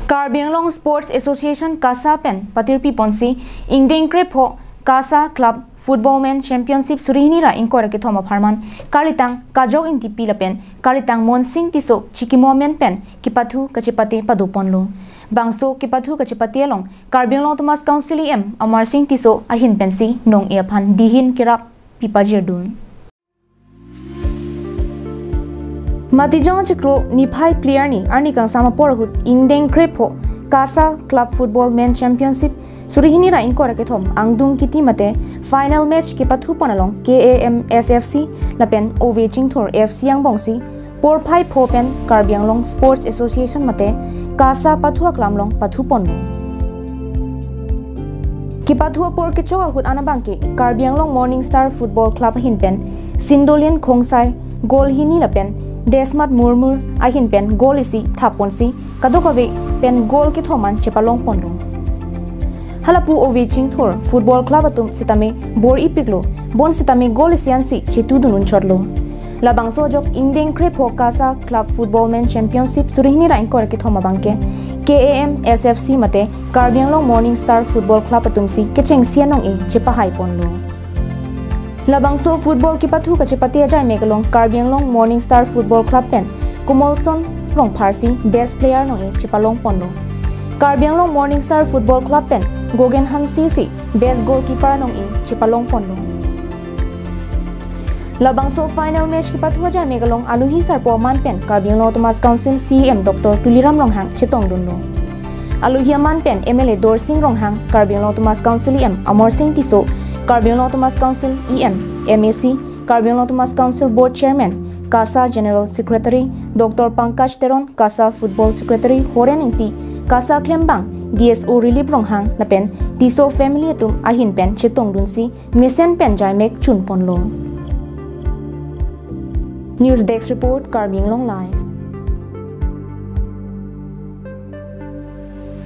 Karbianglong Sports Association Kasa Pen Patirpi Ponsi Ingdeng Krepo Kasa Club Footballman Championship Surinira Inkora Ketoma Parman Kalitang Kajok Intipi Lapen Kalitang Monsing Tiso Chikimomen Pen Kipatu Kachipati Paduponlo Bangso Kipatu Kachipati Long Karbianglong Thomas Council M Amar Sing Tiso Ahin Pensi Nong Aphan Dihin Kirap Pipajirdun Matijong Chiklo Nipai player ni Arni Kang Sama Porahut Ingdeng Krepo Kasa Club Football Men Championship Surihinira Inkora Ketom Angdung Kiti Mate Final Match Kipatu Ponalong KAMSFC Lapen Ove-Chingthur FC Yang Bongsi Por Pai Popen Karbianglong Sports Association Mate Kasa Pathua Klamlong Pathu Ponlo Kipathua Por Kechoa Hut Anabangke Karbianglong Morning Star Football Club Hinpen Sindolian Kongsai Gol Hini Lapen Desmat Murmur Ahin Pen Gol isi Thaponsi Kadokave Pen Gol Kithoman Chepalong Pondo Halapu Ove-Chingthur Football Club atum sitame Bor Ipiglo Bon sitame Gol isiansi Chitudunun Chorlo Labang Sojok Ingdeng Krepo Kasa Club Football Men Championship Surihini Rain Kor Kithoma Bangke KAMSFC Mate Karbianglong Morning Star Football Club atum si Kecheng Sianong e Chepahai Ponlo Labangso Football Kipathu Kachipati Ajay Megalong Karbianglong Morning Star Football Club Pen Kumolson Long Parsi Best Player Nong e Chipalong Pondo Karbianglong Morning Star Football Club Pen Gogen Han Sisi Best Goalkeeper Nong e Chipalong Pondo Labangso Final Match Kipathu Ajay Megalong Aluhi Sarpo Man Pen Karbianglong Thomas Council CM Dr. Tuliram Longhang Chitong Dundo Aluhi Man Pen MLA Dor Singh Ronghang Karbianglong Thomas Council M Amor Singh Tiso Karbianglong Thomas Council EM, MAC, Karbianglong Thomas Council Board Chairman, Kasa General Secretary, Dr. Pankaj Teron, Kasa Football Secretary, Horen Inti, Kasa Klembang, DSO Relief Ronghang, Lapen, Tiso Family Atum, Ahin Pen, Chetong Dunsi, Mesen Pen Jaimek, Chun Ponlo. News Desk Report, Karbianglong Live.